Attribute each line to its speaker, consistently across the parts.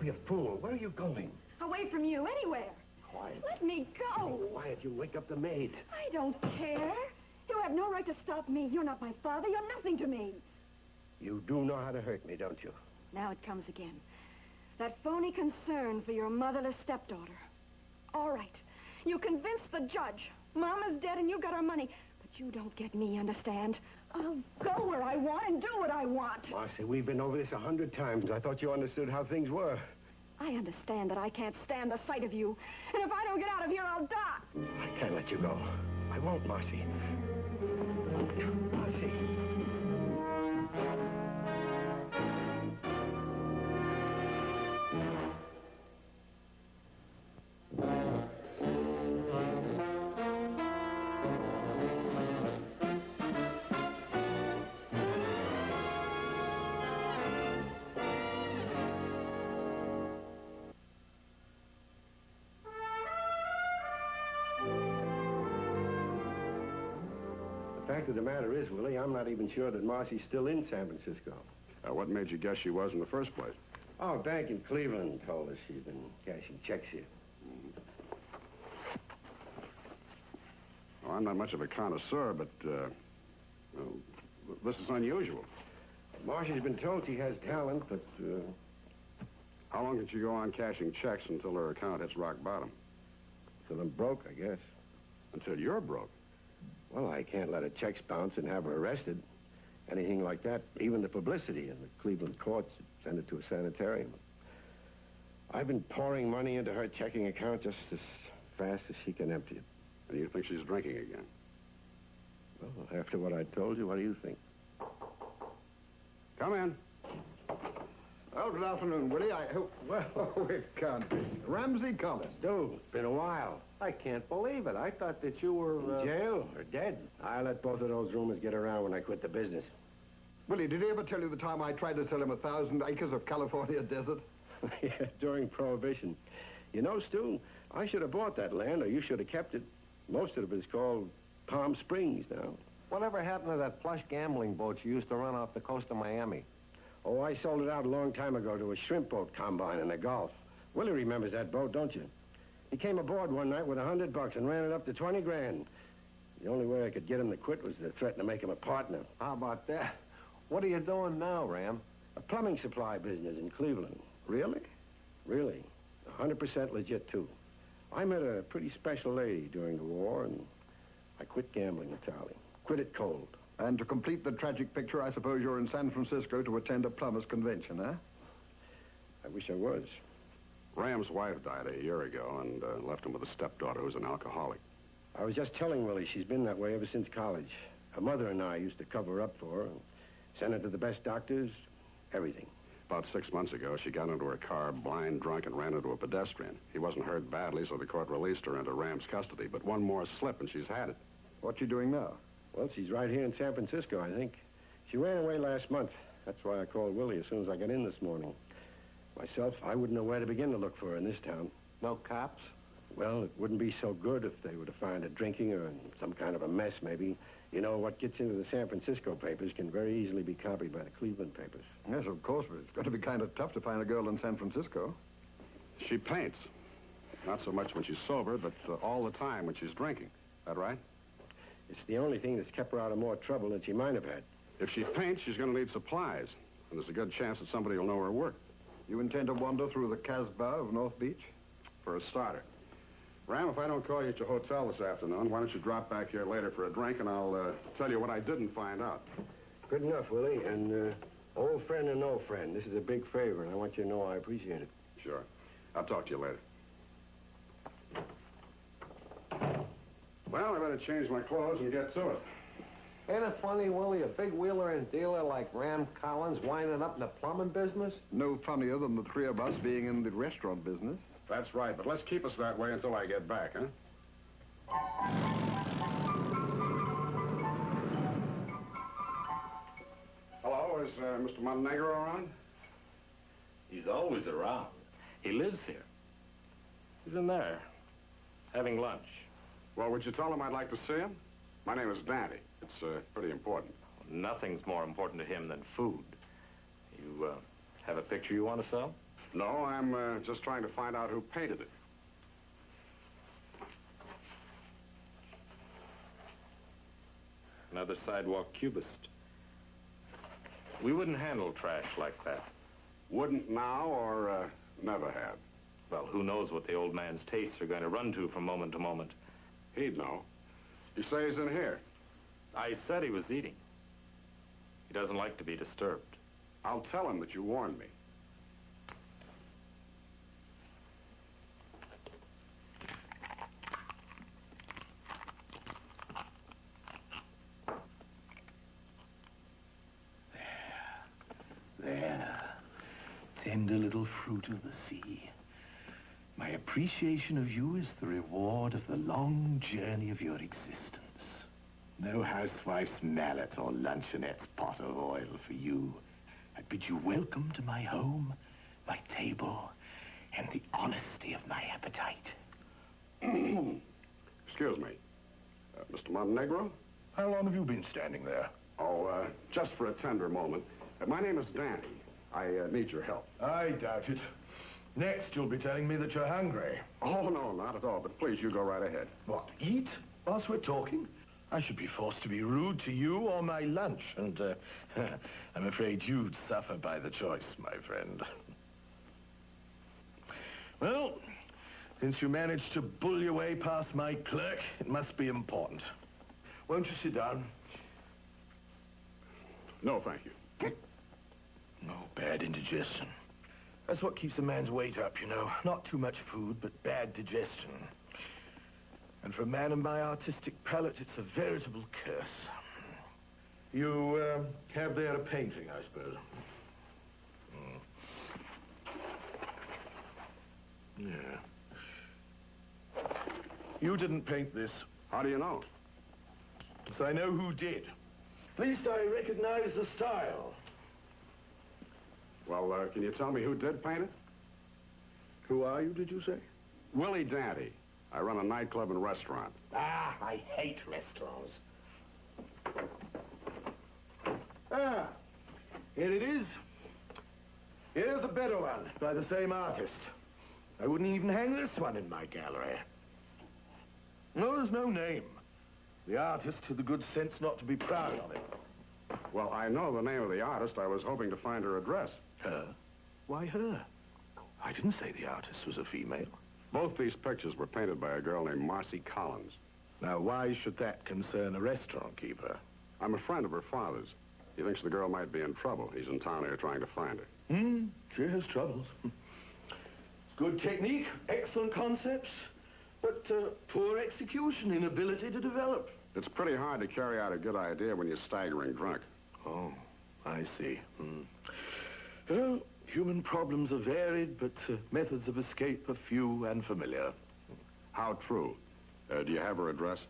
Speaker 1: be a fool. Where are you going?
Speaker 2: Away from you, anywhere.
Speaker 1: Quiet.
Speaker 2: Let me go.
Speaker 1: Quiet, you'll wake up the maid.
Speaker 2: I don't care. You have no right to stop me. You're not my father. You're nothing to me.
Speaker 1: You do know how to hurt me, don't you?
Speaker 2: Now it comes again. That phony concern for your motherless stepdaughter. All right. You convinced the judge. Mama's dead and you got her money. But you don't get me, understand? I'll go where I want and do what I want.
Speaker 1: Marcy, we've been over this 100 times. I thought you understood how things were.
Speaker 2: I understand that I can't stand the sight of you. And if I don't get out of here, I'll die.
Speaker 1: I can't let you go. I won't, Marcy. Marcy. The fact of the matter is, Willie, I'm not even sure that Marcy's still in San Francisco.
Speaker 3: What made you guess she was in the first place?
Speaker 1: Oh, a bank in Cleveland told us she's been cashing checks here.
Speaker 3: Well, I'm not much of a connoisseur, but, well, this is unusual.
Speaker 1: Marcy's been told she has talent, but,
Speaker 3: How long can she go on cashing checks until her account hits rock bottom?
Speaker 1: till I'm broke, I guess.
Speaker 3: Until you're broke.
Speaker 1: Well, I can't let her checks bounce and have her arrested. Anything like that, even the publicity in the Cleveland courts, send it to a sanitarium. I've been pouring money into her checking account just as fast as she can empty it.
Speaker 3: And you think she's drinking again?
Speaker 1: Well, after what I told you, what do you think?
Speaker 3: Come in.
Speaker 4: Well, good afternoon, Willie. I hope... Well, it can't be. Ramsey Collins.
Speaker 1: Stu, it's been a while.
Speaker 5: I can't believe it. I thought that you were...
Speaker 1: In jail or dead. I let both of those rumors get around when I quit the business.
Speaker 4: Willie, did he ever tell you the time I tried to sell him 1,000 acres of California desert?
Speaker 1: Yeah, during Prohibition. You know, Stu, I should have bought that land, or you should have kept it. Most of it is called Palm Springs now.
Speaker 5: Whatever happened to that plush gambling boat you used to run off the coast of Miami?
Speaker 1: Oh, I sold it out a long time ago to a shrimp boat combine in the Gulf. Willie remembers that boat, don't you? He came aboard one night with $100 and ran it up to 20 grand. The only way I could get him to quit was to threaten to make him a partner.
Speaker 5: How about that? What are you doing now, Ram?
Speaker 1: A plumbing supply business in Cleveland.
Speaker 4: Really?
Speaker 1: Really. 100% legit, too. I met a pretty special lady during the war, and I quit gambling entirely. Quit it cold.
Speaker 4: And to complete the tragic picture, I suppose you're in San Francisco to attend a plumbers' convention, huh?
Speaker 1: I wish I was.
Speaker 3: Ram's wife died a year ago and left him with a stepdaughter who's an alcoholic.
Speaker 1: I was just telling Willie she's been that way ever since college. Her mother and I used to cover up for her, and send her to the best doctors, everything.
Speaker 3: About 6 months ago, she got into her car, blind, drunk, and ran into a pedestrian. He wasn't hurt badly, so the court released her into Ram's custody. But one more slip, and she's had it.
Speaker 4: What you doing now?
Speaker 1: Well, she's right here in San Francisco, I think. She ran away last month. That's why I called Willie as soon as I got in this morning. Myself, I wouldn't know where to begin to look for her in this town.
Speaker 5: No cops?
Speaker 1: Well, it wouldn't be so good if they were to find her drinking or in some kind of a mess, maybe. You know, what gets into the San Francisco papers can very easily be copied by the Cleveland papers.
Speaker 4: Yes, of course, but it's going to be kind of tough to find a girl in San Francisco.
Speaker 3: She paints. Not so much when she's sober, but all the time when she's drinking. That right?
Speaker 1: It's the only thing that's kept her out of more trouble than she might have had.
Speaker 3: If she paints, she's going to need supplies. And there's a good chance that somebody will know her work.
Speaker 4: You intend to wander through the Casbah of North Beach?
Speaker 3: For a starter. Ram, if I don't call you at your hotel this afternoon, why don't you drop back here later for a drink, and I'll tell you what I didn't find out.
Speaker 1: Good enough, Willie. And old friend or no friend, this is a big favor, and I want you to know I appreciate it.
Speaker 3: Sure. I'll talk to you later. Well, I better change my clothes and get to it.
Speaker 5: Ain't it funny, Willie, a big wheeler and dealer like Ram Collins winding up in the plumbing business?
Speaker 4: No funnier than the three of us being in the restaurant business.
Speaker 3: That's right, but let's keep us that way until I get back, huh? Hello, is Mr. Montenegro around?
Speaker 6: He's always around. He lives here. He's in there, having lunch.
Speaker 3: Well, would you tell him I'd like to see him? My name is Dante. It's pretty important.
Speaker 6: Nothing's more important to him than food. You have a picture you want to sell?
Speaker 3: No, I'm just trying to find out who painted it.
Speaker 6: Another sidewalk cubist. We wouldn't handle trash like that.
Speaker 3: Wouldn't now or never have?
Speaker 6: Well, who knows what the old man's tastes are going to run to from moment to moment.
Speaker 3: He'd know. You say he's in here.
Speaker 6: I said he was eating. He doesn't like to be disturbed.
Speaker 3: I'll tell him that you warned me.
Speaker 7: There. Tender little fruit of the sea. My appreciation of you is the reward of the long journey of your existence. No housewife's mallet or luncheonette's pot of oil for you. I bid you welcome to my home, my table, and the honesty of my appetite.
Speaker 3: Excuse me. Mr. Montenegro?
Speaker 7: How long have you been standing there?
Speaker 3: Oh, just for a tender moment. My name is Dante. I need your help.
Speaker 7: I doubt it. Next, you'll be telling me that you're hungry.
Speaker 3: Oh, no, not at all. But please, you go right ahead.
Speaker 7: What, eat whilst we're talking? I should be forced to be rude to you or my lunch, and I'm afraid you'd suffer by the choice, my friend. Well, since you managed to bull your way past my clerk, it must be important. Won't you sit down?
Speaker 3: No, thank you.
Speaker 7: No, bad indigestion. That's what keeps a man's weight up, you know. Not too much food, but bad digestion. And for a man of my artistic palate, it's a veritable curse. You have there a painting, I suppose. Yeah. You didn't paint this.
Speaker 3: How do you know?
Speaker 7: Yes, I know who did. At least I recognize the style.
Speaker 3: Well, can you tell me who did paint it?
Speaker 7: Who are you, did you say?
Speaker 3: Willie Dante. I run a nightclub and restaurant.
Speaker 7: Ah, I hate restaurants. Ah, here it is. Here's a better one by the same artist. I wouldn't even hang this one in my gallery. No, there's no name. The artist had the good sense not to be proud of it.
Speaker 3: Well, I know the name of the artist. I was hoping to find her address.
Speaker 7: Her? Why her? I didn't say the artist was a female.
Speaker 3: Both these pictures were painted by a girl named Marcy Collins.
Speaker 7: Now, why should that concern a restaurant keeper?
Speaker 3: I'm a friend of her father's. He thinks the girl might be in trouble. He's in town here trying to find her.
Speaker 7: She has troubles. Good technique, excellent concepts, but poor execution, inability to develop.
Speaker 3: It's pretty hard to carry out a good idea when you're staggering drunk.
Speaker 7: Oh, I see. Well, human problems are varied, but methods of escape are few and familiar.
Speaker 3: How true? Do you have her address?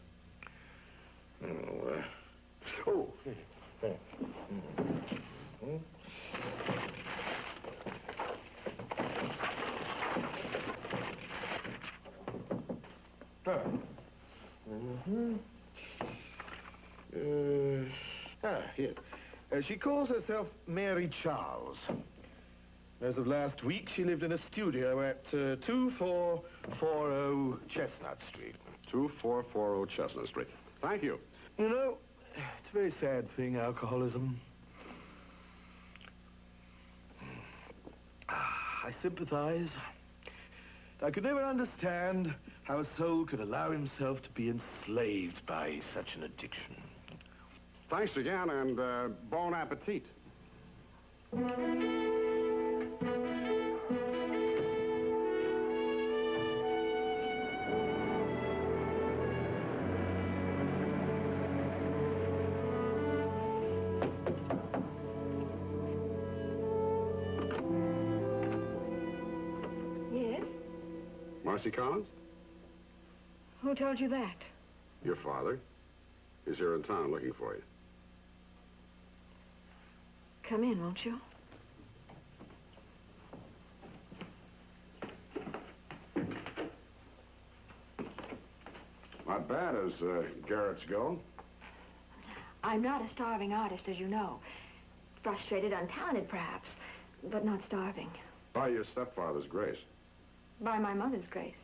Speaker 7: Here. She calls herself Mary Charles. As of last week, she lived in a studio at 2440 Chestnut Street.
Speaker 3: 2440 Chestnut Street. Thank you.
Speaker 7: You know, it's a very sad thing, alcoholism. I sympathize. I could never understand how a soul could allow himself to be enslaved by such an addiction.
Speaker 3: Thanks again, and bon appetit.
Speaker 2: Yes?
Speaker 3: Marcy Collins?
Speaker 2: Who told you that?
Speaker 3: Your father. He's here in town looking for you.
Speaker 2: Come in, won't you?
Speaker 3: Not bad as Garrett's go.
Speaker 2: I'm not a starving artist, as you know. Frustrated, untalented, perhaps, but not starving.
Speaker 3: By your stepfather's grace.
Speaker 2: By my mother's grace.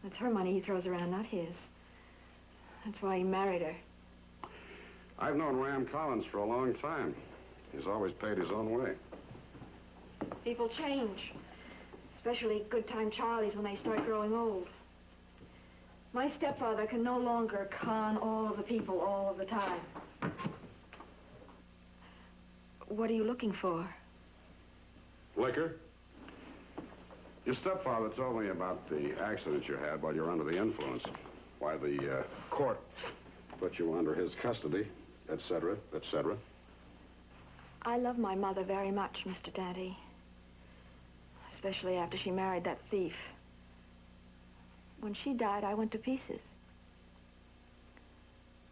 Speaker 2: It's her money he throws around, not his. That's why he married her.
Speaker 3: I've known Ram Collins for a long time. He's always paid his own way.
Speaker 2: People change. Especially good-time Charlies when they start growing old. My stepfather can no longer con all of the people all of the time. What are you looking for?
Speaker 3: Liquor? Your stepfather told me about the accident you had while you were under the influence. Why the court put you under his custody, etc., etc.
Speaker 2: I love my mother very much, Mr. Dante. Especially after she married that thief. When she died, I went to pieces.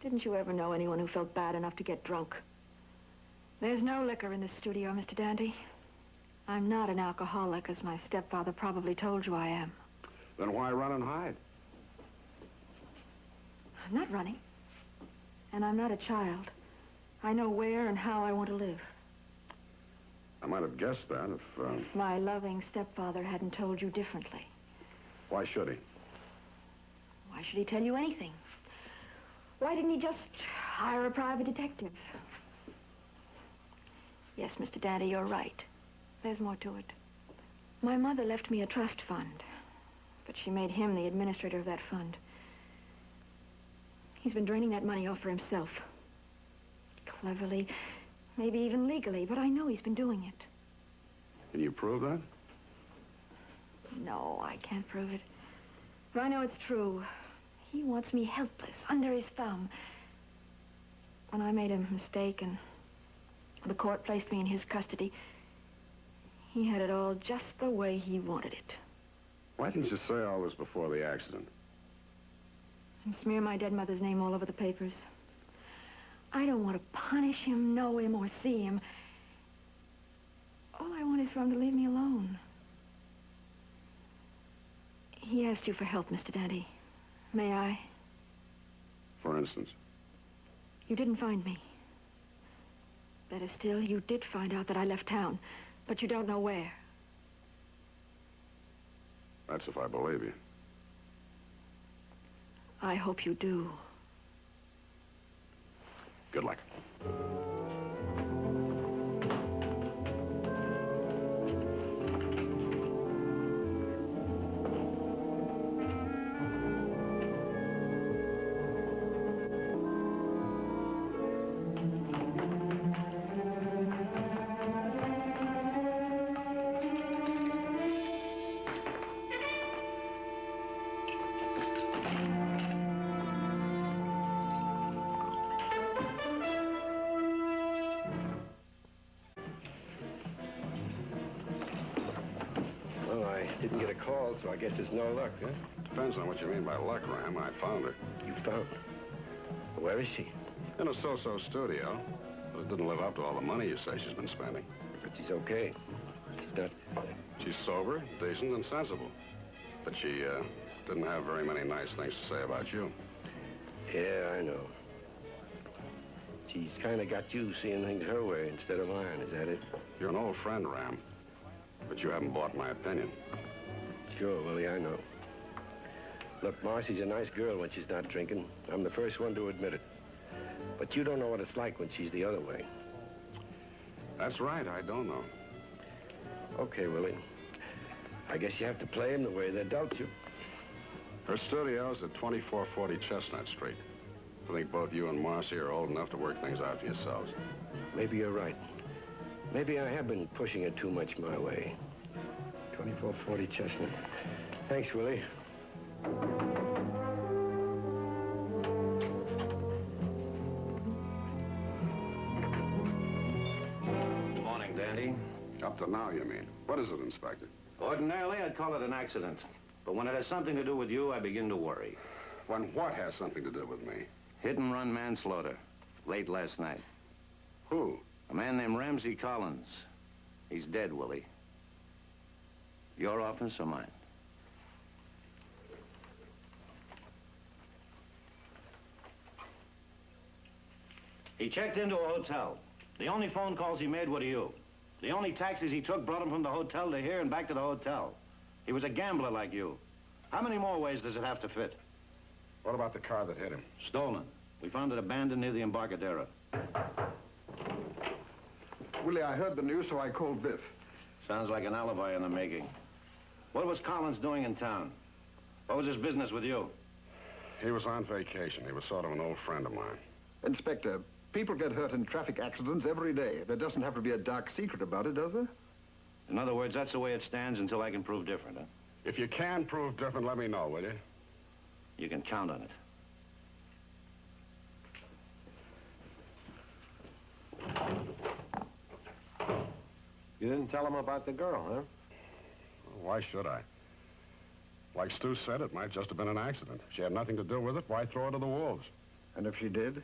Speaker 2: Didn't you ever know anyone who felt bad enough to get drunk? There's no liquor in this studio, Mr. Dante. I'm not an alcoholic, as my stepfather probably told you I am.
Speaker 3: Then why run and hide?
Speaker 2: I'm not running. And I'm not a child. I know where and how I want to live.
Speaker 3: I might have guessed that if
Speaker 2: My loving stepfather hadn't told you differently.
Speaker 3: Why should he?
Speaker 2: Why should he tell you anything? Why didn't he just hire a private detective? Yes, Mr. Dante, you're right. There's more to it. My mother left me a trust fund, but she made him the administrator of that fund. He's been draining that money off for himself. Cleverly, maybe even legally, but I know he's been doing it.
Speaker 3: Can you prove that?
Speaker 2: No, I can't prove it. But I know it's true. He wants me helpless, under his thumb. When I made a mistake and the court placed me in his custody, he had it all just the way he wanted it.
Speaker 3: Why didn't you say all this before the accident?
Speaker 2: And smear my dead mother's name all over the papers. I don't want to punish him, know him, or see him. All I want is for him to leave me alone. He asked you for help, Mr. Dante. May I?
Speaker 3: For instance?
Speaker 2: You didn't find me. Better still, you did find out that I left town, but you don't know where.
Speaker 3: That's if I believe you.
Speaker 2: I hope you do.
Speaker 3: Good luck.
Speaker 1: Didn't get a call, so I guess it's no luck, huh?
Speaker 3: Depends on what you mean by luck, Ram. I found her.
Speaker 1: You found her? Where is she?
Speaker 3: In a so-so studio. But it didn't live up to all the money you say she's been spending.
Speaker 1: But she's okay. She's not...
Speaker 3: She's sober, decent, and sensible. But she didn't have very many nice things to say about you.
Speaker 1: Yeah, I know. She's kind of got you seeing things her way instead of mine, is that it?
Speaker 3: You're an old friend, Ram. But you haven't bought my opinion.
Speaker 1: Sure, Willie, I know. Look, Marcy's a nice girl when she's not drinking. I'm the first one to admit it. But you don't know what it's like when she's the other way.
Speaker 3: That's right, I don't know.
Speaker 1: Okay, Willie. I guess you have to play them the way they dealt you.
Speaker 3: Her studio's at 2440 Chestnut Street. I think both you and Marcy are old enough to work things out for yourselves.
Speaker 1: Maybe you're right. Maybe I have been pushing it too much my way. 2440 Chestnut. Thanks, Willie.
Speaker 8: Good morning, Dandy.
Speaker 3: Up to now, you mean? What is it, Inspector?
Speaker 8: Ordinarily, I'd call it an accident. But when it has something to do with you, I begin to worry.
Speaker 3: When what has something to do with me?
Speaker 8: Hit-and-run manslaughter. Late last night.
Speaker 3: Who?
Speaker 8: A man named Ramsey Collins. He's dead, Willie. Your office or mine? He checked into a hotel. The only phone calls he made were to you. The only taxis he took brought him from the hotel to here and back to the hotel. He was a gambler like you. How many more ways does it have to fit?
Speaker 3: What about the car that hit him?
Speaker 8: Stolen. We found it abandoned near the Embarcadero.
Speaker 4: Willie, I heard the news, so I called Biff.
Speaker 8: Sounds like an alibi in the making. What was Collins doing in town? What was his business with you?
Speaker 3: He was on vacation. He was sort of an old friend of mine.
Speaker 4: Inspector, people get hurt in traffic accidents every day. There doesn't have to be a dark secret about it, does there?
Speaker 8: In other words, that's the way it stands until I can prove different, huh?
Speaker 3: If you can prove different, let me know, will you?
Speaker 8: You can count on it.
Speaker 5: You didn't tell him about the girl, huh?
Speaker 3: Why should I? Like Stu said, it might just have been an accident. If she had nothing to do with it, why throw her to the wolves?
Speaker 4: And if she did?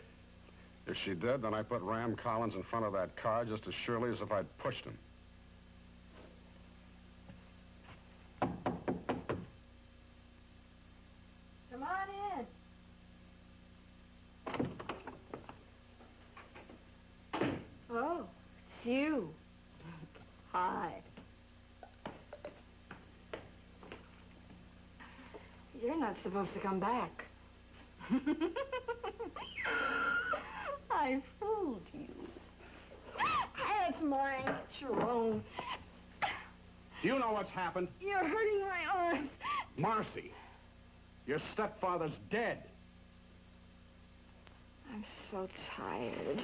Speaker 3: If she did, then I put Ram Collins in front of that car just as surely as if I'd pushed him.
Speaker 2: Come on in. Oh, it's you. Hi. You're not supposed to come back. I fooled you. It's mine. It's your own.
Speaker 3: Do you know what's happened?
Speaker 2: You're hurting my arms.
Speaker 3: Marcy, your stepfather's dead.
Speaker 2: I'm so tired.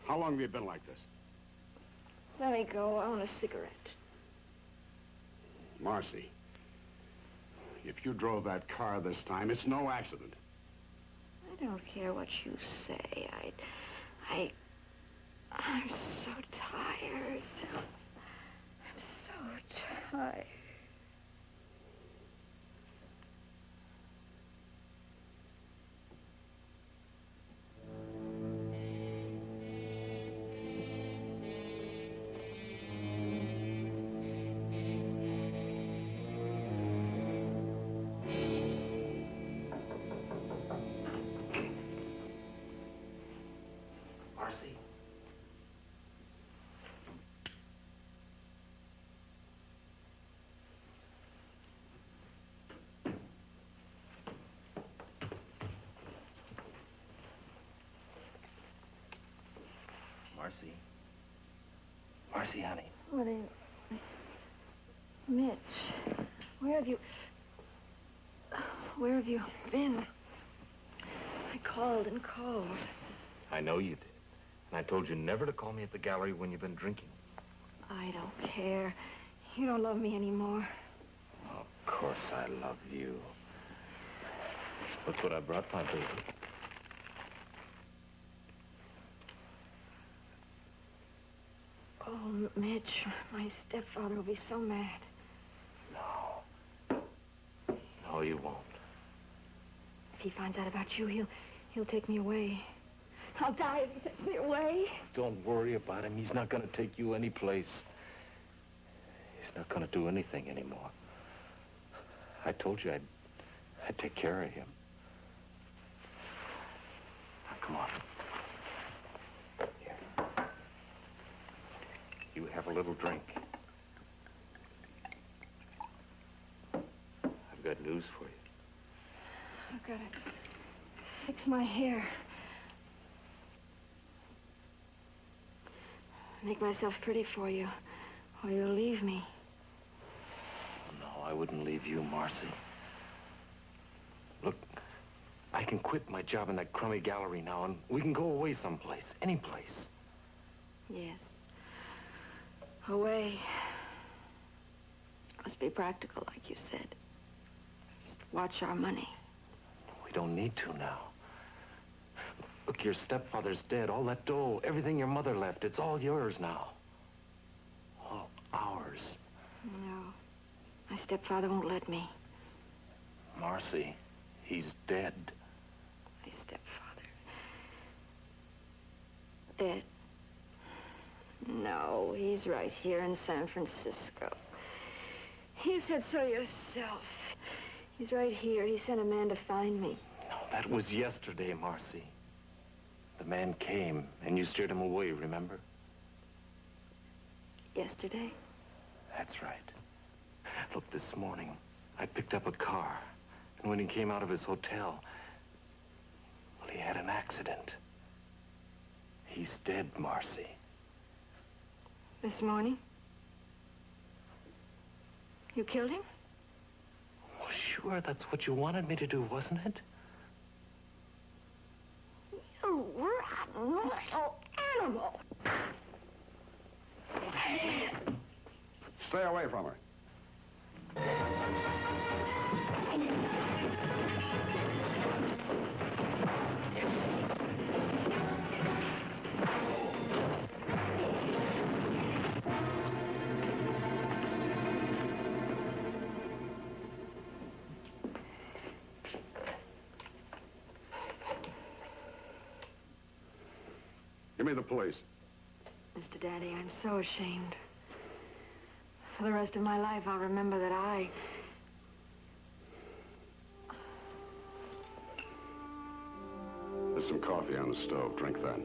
Speaker 3: How long have you been like this?
Speaker 2: Let me go. I want a cigarette.
Speaker 3: Marcy, if you drove that car this time, it's no accident.
Speaker 2: I don't care what you say. I'm so tired. I'm so tired.
Speaker 8: Marcy. Marcy. Marcy, honey.
Speaker 2: What is... Mitch, where have you been? I called and called.
Speaker 6: I know you did. And I told you never to call me at the gallery when you've been drinking.
Speaker 2: I don't care. You don't love me anymore.
Speaker 6: Of course I love you. Look what I brought, my baby.
Speaker 2: Oh, Mitch, my stepfather will be so mad.
Speaker 6: No. No, you won't.
Speaker 2: If he finds out about you, he'll take me away. I'll die if he takes me away.
Speaker 6: Don't worry about him. He's not going to take you any place. He's not going to do anything anymore. I told you I'd take care of him. Now, come on. Here. You have a little drink. I've got news for you.
Speaker 2: I've got to fix my hair. Make myself pretty for you, or you'll leave me.
Speaker 6: No, I wouldn't leave you, Marcy. Look, I can quit my job in that crummy gallery now, and we can go away someplace, any place.
Speaker 2: Yes. Away. Must be practical, like you said. Just watch our money.
Speaker 6: We don't need to now. Look, your stepfather's dead. All that dough, everything your mother left, it's all yours now. All ours.
Speaker 2: No. My stepfather won't let me.
Speaker 6: Marcy, he's dead.
Speaker 2: My stepfather. Dead. No, he's right here in San Francisco. You said so yourself. He's right here. He sent a man to find me.
Speaker 6: No, that was yesterday, Marcy. The man came, and you steered him away, remember?
Speaker 2: Yesterday?
Speaker 6: That's right. Look, this morning, I picked up a car. And when he came out of his hotel, well, he had an accident. He's dead, Marcy.
Speaker 2: This morning? You killed him?
Speaker 6: Well, sure, that's what you wanted me to do, wasn't it?
Speaker 2: You rotten little animal!
Speaker 3: Stay away from her. Give me the police.
Speaker 2: Mr. Daddy, I'm so ashamed. For the rest of my life, I'll remember that I...
Speaker 3: There's some coffee on the stove. Drink that.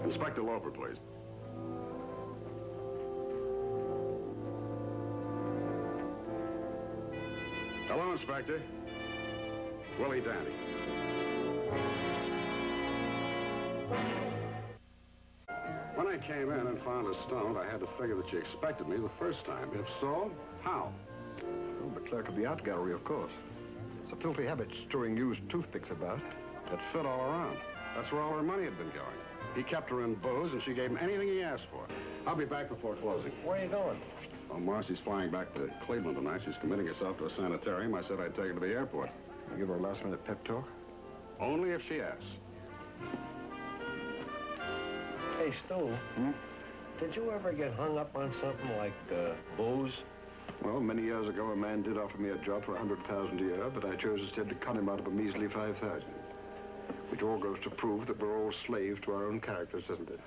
Speaker 3: Inspector Loper, please. Hello, Inspector. Willie Dante. When I came in and found her stoned, I had to figure that she expected me the first time. If so, how?
Speaker 4: Oh, the clerk of the art gallery, of course. It's a filthy habit, strewing used toothpicks about.
Speaker 3: It fit all around. That's where all her money had been going. He kept her in booze, and she gave him anything he asked for. I'll be back before closing.
Speaker 5: Where are you going?
Speaker 3: Well, Marcy's flying back to Cleveland tonight. She's committing herself to a sanitarium. I said I'd take her to the airport.
Speaker 4: You give her a last-minute pep talk?
Speaker 3: Only if she asks.
Speaker 5: Hey, Stu. Did you ever get hung up on something like booze?
Speaker 4: Well, many years ago, a man did offer me a job for $100,000 a year, but I chose instead to con him out of a measly 5,000. Which all goes to prove that we're all slaves to our own characters, doesn't it?